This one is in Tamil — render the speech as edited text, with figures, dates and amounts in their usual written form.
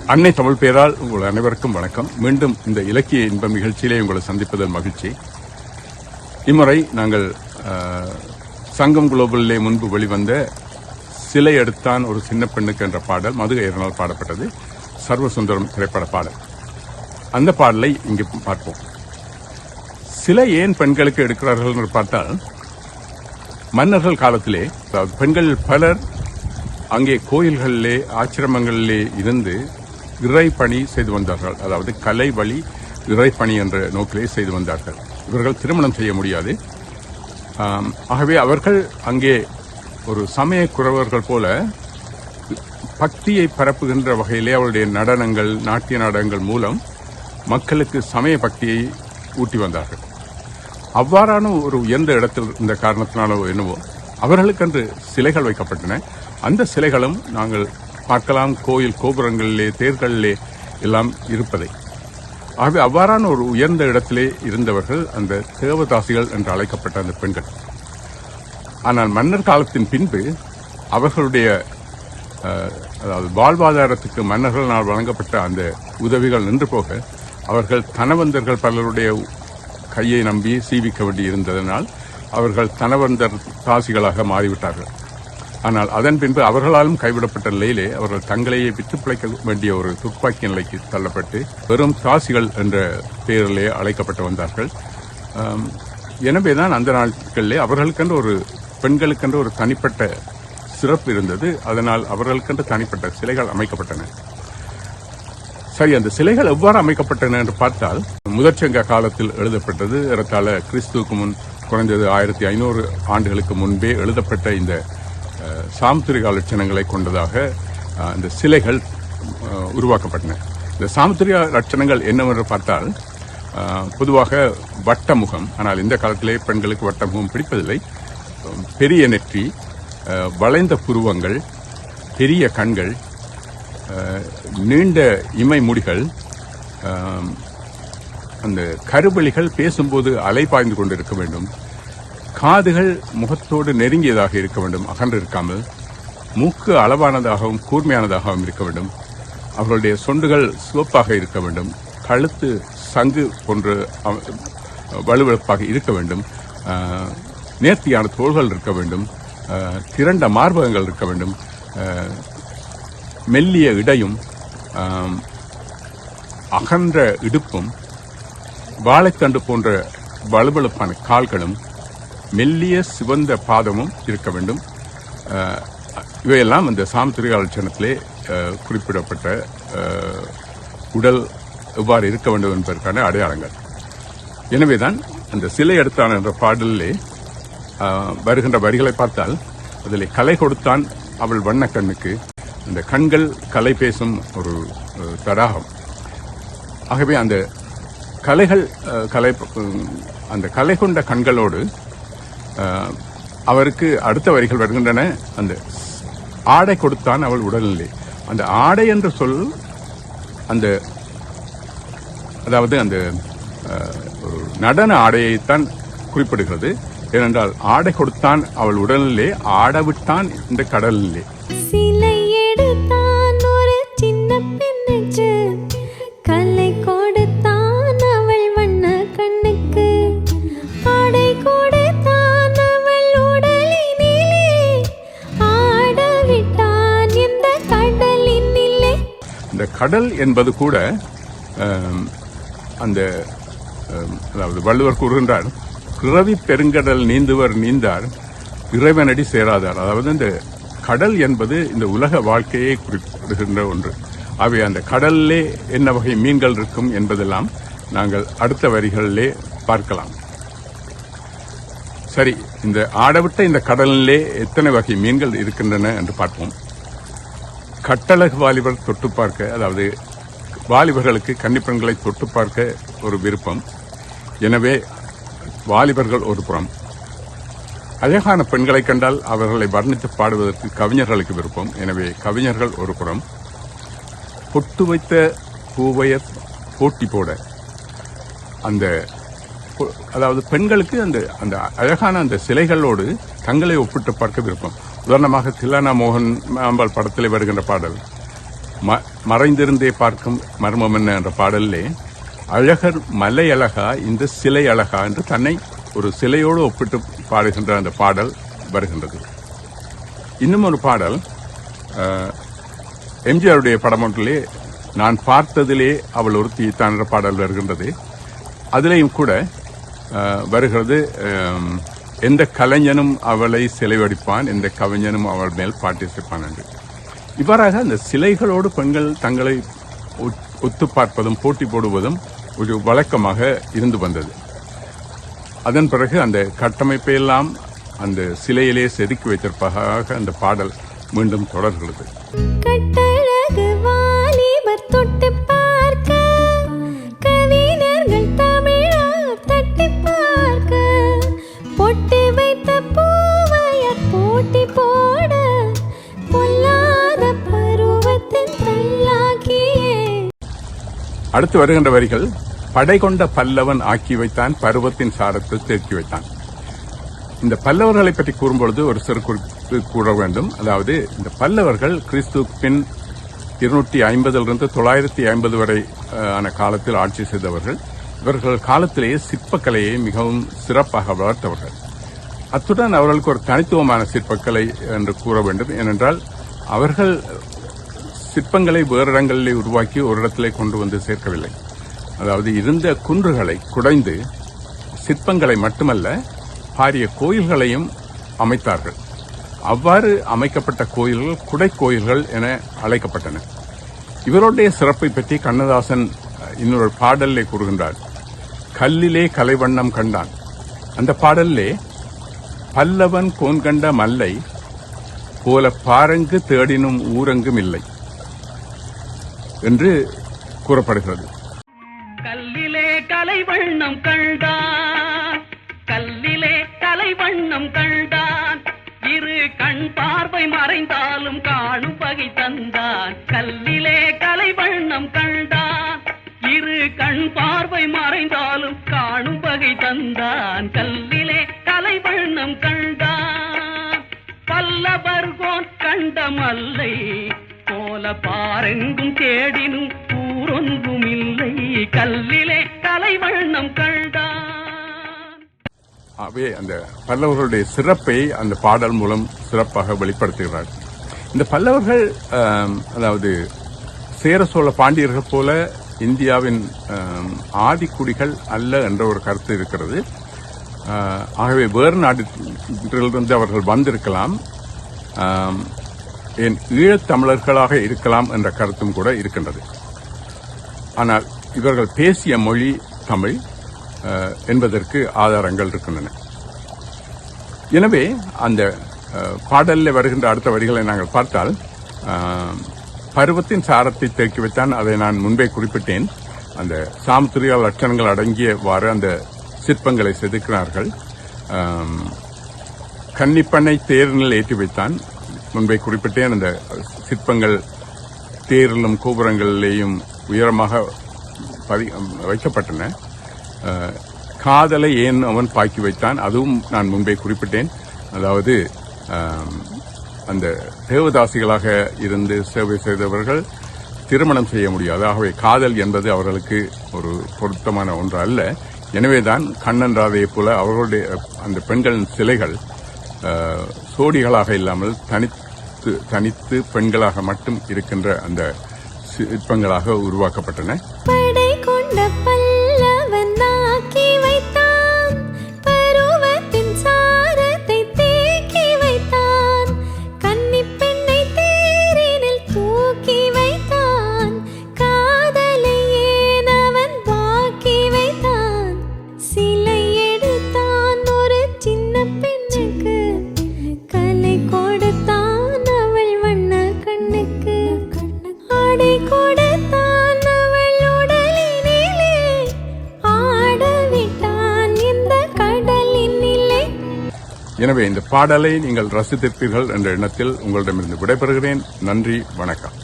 அன்னை தமிழ் பெயரால் உங்கள் அனைவருக்கும் வணக்கம். மீண்டும் இந்த இலக்கிய இன்பம் நிகழ்ச்சியிலே உங்களை சந்திப்பதில் மகிழ்ச்சி. இம்முறை நாங்கள் சங்கம் குளோபலிலே முன்பு வெளிவந்த சிலை எடுத்தான் ஒரு சின்ன பெண்ணுக்கு என்ற பாடல் மதுகையரனால் பாடப்பட்டது, சர்வசுந்தரம் திரைப்பட பாடல். அந்த பாடலை இங்கு பார்ப்போம். சிலை ஏன் பெண்களுக்கு எடுக்கிறார்கள் என்று பார்த்தால், மன்னர்கள் காலத்திலே பெண்கள் பலர் அங்கே கோயில்களிலே ஆசிரமங்களிலே இருந்து இறைப்பணி செய்து வந்தார்கள். அதாவது கலை வழி இறைப்பணி என்ற நோக்கிலே செய்து வந்தார்கள். இவர்கள் திருமணம் செய்ய முடியாது. ஆகவே அவர்கள் அங்கே ஒரு சமய குறவர்கள் போல பக்தியை பரப்புகின்ற வகையிலே அவருடைய நடனங்கள், நாட்டிய நாடகங்கள் மூலம் மக்களுக்கு சமய பக்தியை ஊட்டி வந்தார்கள். அவ்வாறான ஒரு உயர்ந்த இடத்தில் இந்த காரணத்தினாலோ என்னவோ அவர்களுக்கென்று சிலைகள் வைக்கப்பட்டன. அந்த சிலைகளும் நாங்கள் பார்க்கலாம் கோயில் கோபுரங்களிலே, தேர்களிலே எல்லாம் இருப்பதை. ஆகவே அவ்வாறான ஒரு உயர்ந்த இடத்திலே இருந்தவர்கள் அந்த தேவதாசிகள் என்று அழைக்கப்பட்ட அந்த பெண்கள். ஆனால் மன்னர் காலத்தின் பின்பு அவர்களுடைய அதாவது வாழ்வாதாரத்துக்கு மன்னர்களால் வழங்கப்பட்ட அந்த உதவிகள் நின்று போக அவர்கள் தனவந்தர்கள் பலருடைய கையை நம்பி சீவிக்க வேண்டி இருந்ததனால் அவர்கள் தனவந்தர் தாசிகளாக மாறிவிட்டார்கள். ஆனால் அதன் பின்பு அவர்களாலும் கைவிடப்பட்ட நிலையிலே அவர்கள் தங்களையே விற்று பிழைக்க வேண்டிய ஒரு துப்பாக்கி நிலைக்கு தள்ளப்பட்டு வெறும் தாசிகள் என்ற பெயரிலே அழைக்கப்பட்டு வந்தார்கள். எனவேதான் அந்த நாட்களிலே அவர்களுக்கென்று ஒரு பெண்களுக்கென்று ஒரு தனிப்பட்ட சிறப்பு இருந்தது. அதனால் அவர்களுக்கென்று தனிப்பட்ட சிலைகள் அமைக்கப்பட்டன. சரி, அந்த சிலைகள் எவ்வாறு அமைக்கப்பட்டன என்று பார்த்தால், முதற்சங்க காலத்தில் எழுதப்பட்டது. ஏறத்தாழ கிறிஸ்துவுக்கு முன் குறைந்தது 1500 ஆண்டுகளுக்கு முன்பே எழுதப்பட்ட இந்த சாமுத்திரிகா லட்சணங்களை கொண்டதாக இந்த சிலைகள் உருவாக்கப்பட்டன. இந்த சாமுத்திரிகா லட்சணங்கள் என்னவென்று பார்த்தால், பொதுவாக வட்டமுகம், ஆனால் இந்த காலத்திலே பெண்களுக்கு வட்டமுகம் பிடிப்பதில்லை. பெரிய நெற்றி, வளைந்த புருவங்கள், பெரிய கண்கள், நீண்ட இமை முடிகள், அந்த கருவெளிகள் பேசும்போது அலைபாய்ந்து கொண்டிருக்க வேண்டும், காதுகள் முகத்தோடு நெருங்கியதாக இருக்க வேண்டும், அகன்று இருக்காமல், மூக்கு அளவானதாகவும் கூர்மையானதாகவும் இருக்க வேண்டும், அவர்களுடைய சொண்டுகள் சிவப்பாக இருக்க வேண்டும், கழுத்து சங்கு போன்று வலுவழுப்பாக இருக்க வேண்டும், நேர்த்தியான தோள்கள் இருக்க வேண்டும், திரண்ட மார்பகங்கள் இருக்க வேண்டும், மெல்லிய இடையும் அகன்ற இடுப்பும் வாழைத்தண்டு போன்ற வலுவழுப்பான கால்களும் மெல்லிய சிவந்த பாதமும் இருக்க வேண்டும். இவையெல்லாம் இந்த சாமுத்திரிகா லட்சணத்திலே குறிப்பிடப்பட்ட உடல் எவ்வாறு இருக்க வேண்டும் என்பதற்கான அடையாளங்கள். எனவேதான் அந்த சிலை எடுத்தான் என்ற பாடலிலே வருகின்ற வரிகளை பார்த்தால், அதில் கலை கொடுத்தான் அவள் வண்ண கண்ணுக்கு, அந்த கண்கள் கலை பேசும் ஒரு தடாகம். ஆகவே அந்த கலைகள் அந்த கலை கொண்ட கண்களோடு அவருக்கு அடுத்த வரிகள் வருகின்றன. அந்த ஆடை கொடுத்தான் அவள் உடல்நிலை. அந்த ஆடை என்ற சொல் அந்த அதாவது அந்த நடன ஆடையைத்தான் குறிப்பிடுகிறது. ஏனென்றால் ஆடை கொடுத்தான் அவள் உடல்நிலை, ஆடவிட்டான் இந்த கடலிலே. கடல் என்பது கூட அந்த அதாவது வள்ளுவர் கூறுகின்றார், பிறவி பெருங்கடல் நீந்துவர் நீந்தார் இறைவனடி சேராதார். அதாவது இந்த கடல் என்பது இந்த உலக வாழ்க்கையை குறிப்பிடுகின்ற ஒன்று. அவை அந்த கடலிலே என்ன வகை மீன்கள் இருக்கும் என்பதெல்லாம் நாங்கள் அடுத்த வரிகளிலே பார்க்கலாம். சரி, இந்த ஆடவிட்ட இந்த கடலிலே எத்தனை வகை மீன்கள் இருக்கின்றன என்று பார்ப்போம். கட்டழகு வாலிபர் தொட்டு பார்க்க, அதாவது வாலிபர்களுக்கு கன்னிப்பெண்களை தொட்டு பார்க்க ஒரு விருப்பம். எனவே வாலிபர்கள் ஒரு புறம், அழகான பெண்களை கண்டால் அவர்களை வர்ணித்து பாடுவதற்கு கவிஞர்களுக்கு விருப்பம். எனவே கவிஞர்கள் ஒரு புறம், பொட்டு வைத்த பூவையர் போட்டி போட, அந்த அதாவது பெண்களுக்கு அந்த அழகான அந்த சிலைகளோடு தங்களை ஒப்பிட்டு பார்க்க விருப்பம். உதாரணமாக தில்லானா மோகன் அம்பாள் படத்தில் வருகின்ற பாடல், மறைந்திருந்தே பார்க்கும் மர்மம் என்ன என்ற பாடலிலே அழகர் மலை அழகா இந்த சிலை அழகா என்று தன்னை ஒரு சிலையோடு ஒப்பிட்டு பாடுகின்ற அந்த பாடல் வருகின்றது. இன்னும் ஒரு பாடல் எம்ஜிஆருடைய படம் ஒன்றிலே நான் பார்த்ததிலே அவள் ஒருத்தி தான் என்ற பாடல் வருகின்றது. அதிலேயும் கூட வருகிறது, எந்த கலைஞனும் அவளை சிலை வடிப்பான், எந்த கவிஞனும் அவள் மேல் பாட்டிசிப்பான் என்று. இவ்வாறாக அந்த சிலைகளோடு பெண்கள் தங்களை ஒத்து பார்ப்பதும் போட்டி போடுவதும் ஒரு வழக்கமாக இருந்து வந்தது. அதன் பிறகு அந்த கட்டமைப்பை எல்லாம் அந்த சிலையிலே செதுக்கி வைத்திருப்பதாக அந்த பாடல் மீண்டும் தொடர்கிறது. அடுத்து வருகின்ற வரிகள், படை கொண்ட பல்லவன் ஆக்கி வைத்தான், பருவத்தின் சாரத்தில் தேக்கி வைத்தான். இந்த பல்லவர்களை பற்றி கூறும்பொழுது ஒரு சிறு குறிப்பு கூற வேண்டும். அதாவது இந்த பல்லவர்கள் கிறிஸ்துவுக்கு பின் 250 950 வரை ஆன காலத்தில் ஆட்சி செய்தவர்கள். இவர்கள் காலத்திலேயே சிற்பக்கலையை மிகவும் சிறப்பாக வளர்த்தவர்கள். அத்துடன் அவர்களுக்கு ஒரு தனித்துவமான சிற்பக்கலை என்று கூற வேண்டும். ஏனென்றால் அவர்கள் சிற்பங்களை வேறு இடங்களிலே உருவாக்கி ஒரு இடத்திலே கொண்டு வந்து சேர்க்கவில்லை. அதாவது இருந்த குன்றுகளை குடைந்து சிற்பங்களை மட்டுமல்ல பாரிய கோயில்களையும் அமைத்தார்கள். அவ்வாறு அமைக்கப்பட்ட கோயில்கள் குடை கோயில்கள் என அழைக்கப்பட்டன. இவருடைய சிறப்பை பற்றி கண்ணதாசன் இன்னொரு பாடலிலே கூறுகின்றார். கல்லிலே கலைவண்ணம் கண்டான். அந்த பாடலிலே பல்லவன் கோன்கண்ட மல்லை போல பாரங்கு தேடினும் ஊரங்கும் இல்லை என்று கூறப்படுகிறது. கல்லிலே கலைவண்ணம் கண்டான், கல்லிலே கலைவண்ணம் கண்டான், இரு கண் பார்வை மறைந்தாலும் காணும் பகை தந்தான். கல்லிலே கலைவண்ணம் கண்டான், இரு கண் பார்வை மறைந்தாலும் காணும் பகை தந்தான். கல்லிலே கலைவண்ணம் கண்டான், பல்லவர்கோன் கண்ட மல்லை போல பாரெங்கும் தேடினும் ஊரொன்றும் இல்லை, கல்லிலே கலைவண்ணம் கண்டான். ஆகவே அந்த பல்லவர்களுடைய சிறப்பை அந்த பாடல் மூலம் சிறப்பாக வெளிப்படுத்துகிறார். இந்த பல்லவர்கள் அதாவது சேர சோழ பாண்டியர்கள் போல இந்தியாவின் ஆதிக்குடிகள் அல்ல என்ற ஒரு கருத்து இருக்கிறது. ஆகவே வேறு நாட்டிலிருந்து அவர்கள் வந்திருக்கலாம், ஏன் ஈழத்தமிழர்களாக இருக்கலாம் என்ற கருத்தும் கூட இருக்கின்றது. ஆனால் இவர்கள் பேசிய மொழி தமிழ் என்பதற்கு ஆதாரங்கள் இருக்கின்றன. எனவே அந்த பாடலில் வருகின்ற அடுத்த வரிகளை நாங்கள் பார்த்தால், பருவத்தின் சாரத்தை தேக்கி வைத்தான். அதை நான் முன்பே குறிப்பிட்டேன். அந்த சாமுத்திரியா லட்சணங்கள் அடங்கியவாறு அந்த சிற்பங்களை செதுக்கினார்கள். கன்னிப்பண்ணை தேரில் ஏற்றி வைத்தான். முன்பை குறிப்பிட்டேன். அந்த சிற்பங்கள் தேரிலும் கோபுரங்களிலேயும் உயரமாக வைக்கப்பட்டன. காதலை ஏன் அவன் பாக்கி வைத்தான், அதுவும் நான் முன்பே குறிப்பிட்டேன். அதாவது அந்த தேவதாசிகளாக இருந்து சேவை செய்தவர்கள் திருமணம் செய்ய முடியாது. ஆகவே காதல் என்பது அவர்களுக்கு ஒரு பொருத்தமான ஒன்று அல்ல. எனவேதான் கண்ணன் ராதையை போல அவர்களுடைய அந்த பெண்களின் சிலைகள் சோடிகளாக இல்லாமல் தனித்து பெண்களாக மட்டும் இருக்கின்ற அந்த சிற்பங்களாக உருவாக்கப்பட்டன. எனவே இந்த பாடலை நீங்கள் ரசித்திருப்பீர்கள் என்ற எண்ணத்தில் உங்களிடமிருந்து விடைபெறுகிறேன். நன்றி, வணக்கம்.